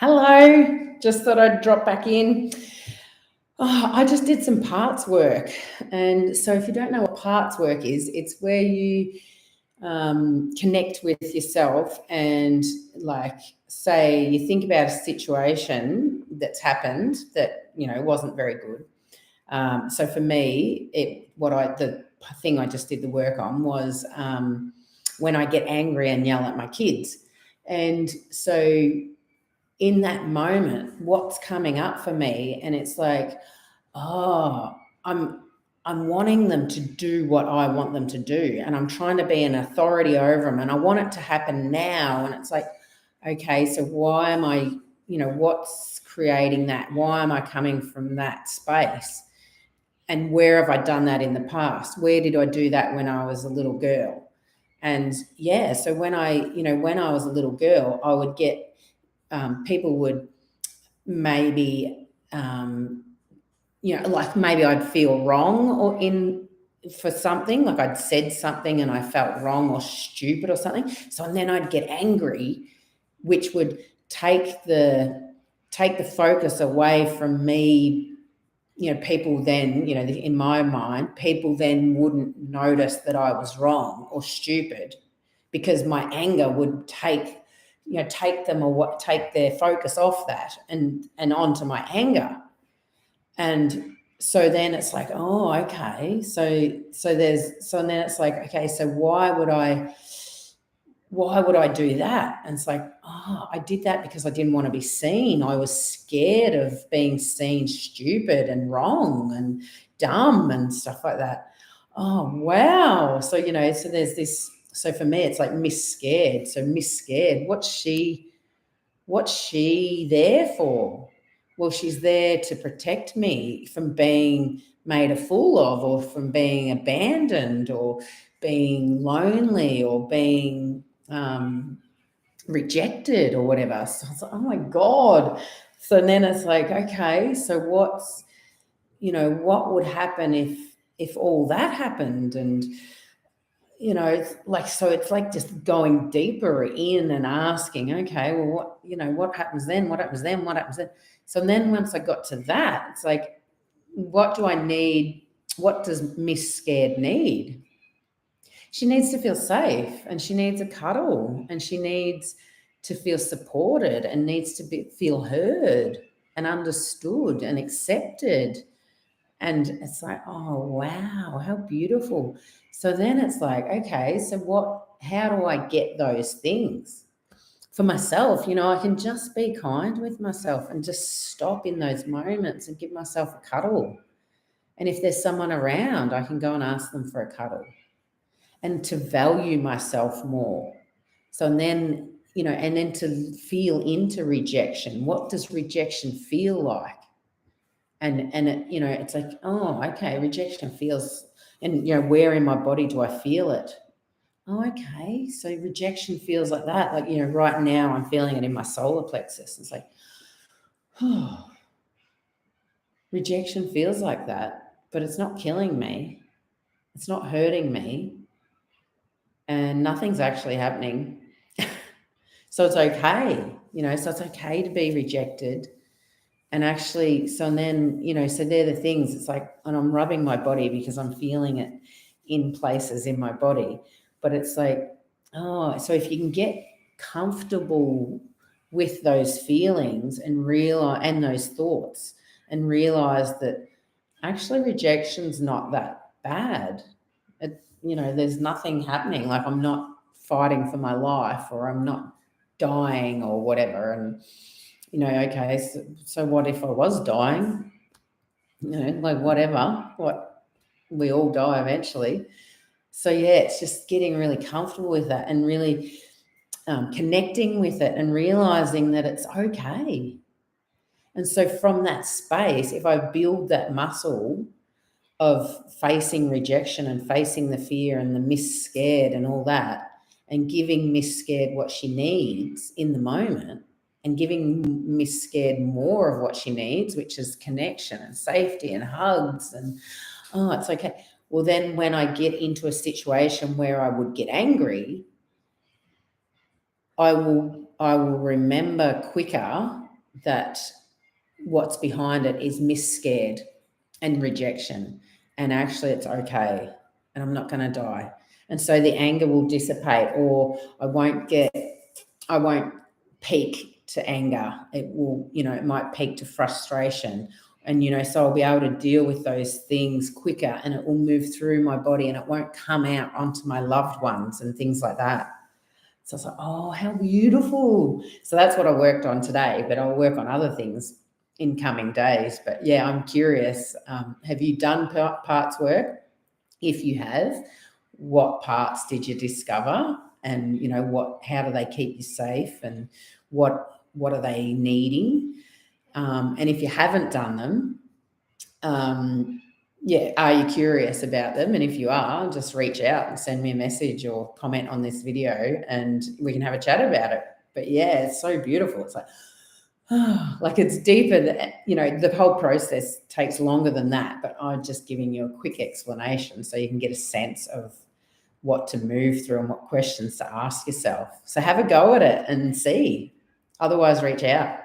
Hello, just thought I'd drop back in. I just did some parts work. And so, if you don't know what parts work is, it's where you connect with yourself and, like, say, you think about a situation that's happened that, wasn't very good. So, for me, the thing I just did the work on was when I get angry and yell at my kids. And so, in that moment, what's coming up for me, and it's like, oh, I'm wanting them to do what I want them to do, and I'm trying to be an authority over them, and I want it to happen now. And it's like, okay, so why am I, what's creating that? Why am I coming from that space? And where have I done that in the past? Where did I do that when I was a little girl? And yeah, so when I was a little girl, I would get people would maybe, like maybe I'd feel wrong for something, like I'd said something and I felt wrong or stupid or something. So and then I'd get angry, which would take the focus away from me. People then, in my mind, people then wouldn't notice that I was wrong or stupid, because my anger would take their focus off that and onto my anger. And so then it's like, oh, okay, so and then it's like, okay, so why would I do that? And it's like, oh, I did that because I didn't want to be seen. I was scared of being seen stupid and wrong and dumb and stuff like that. Oh, wow. So, so there's this. So for me, it's like Miss Scared. So Miss Scared, what's she there for? Well, she's there to protect me from being made a fool of, or from being abandoned, or being lonely, or being rejected, or whatever. So it's like, oh my God. So then it's like, okay, so what would happen if all that happened? And it's like, so it's like just going deeper in and asking, okay, well, what happens then? What happens then? What happens then? So then once I got to that, it's like, what do I need? What does Miss Scared need? She needs to feel safe, and she needs a cuddle, and she needs to feel supported, and needs to feel heard and understood and accepted. And it's like, oh, wow, how beautiful. So then it's like, okay, so how do I get those things? For myself, I can just be kind with myself and just stop in those moments and give myself a cuddle. And if there's someone around, I can go and ask them for a cuddle, and to value myself more. So and then, and then to feel into rejection. What does rejection feel like? And it's like, oh, okay, rejection feels, and where in my body do I feel it? Oh, okay, so rejection feels like that. Like, right now I'm feeling it in my solar plexus. It's like, oh, rejection feels like that, but it's not killing me. It's not hurting me, and nothing's actually happening. So it's okay, so it's okay to be rejected. And actually, so then, so they're the things. It's like, and I'm rubbing my body because I'm feeling it in places in my body. But it's like, oh, so if you can get comfortable with those feelings and those thoughts, and realize that actually rejection's not that bad. There's nothing happening. Like, I'm not fighting for my life, or I'm not dying, or whatever. And okay, so what if I was dying? Like, whatever, what, we all die eventually. So yeah, it's just getting really comfortable with that, and really connecting with it, and realizing that it's okay. And so from that space, if I build that muscle of facing rejection and facing the fear and the Miss Scared and all that, and giving Miss Scared what she needs in the moment, and giving Miss Scared more of what she needs, which is connection and safety and hugs, and, oh, it's okay. Well, then when I get into a situation where I would get angry, I will remember quicker that what's behind it is misscared and rejection. And actually, it's okay. And I'm not going to die. And so the anger will dissipate, or I won't peak to anger. It will, it might peak to frustration. And, so I'll be able to deal with those things quicker, and it will move through my body, and it won't come out onto my loved ones and things like that. So I was like, oh, how beautiful. So that's what I worked on today, but I'll work on other things in coming days. But yeah, I'm curious. Have you done parts work? If you have, what parts did you discover? And, how do they keep you safe? And what are they needing? And if you haven't done them, are you curious about them? And if you are, just reach out and send me a message or comment on this video, and we can have a chat about it. But yeah, it's so beautiful. It's like, like it's deeper than, the whole process takes longer than that, but I'm just giving you a quick explanation so you can get a sense of what to move through and what questions to ask yourself. So have a go at it and see. Otherwise, reach out.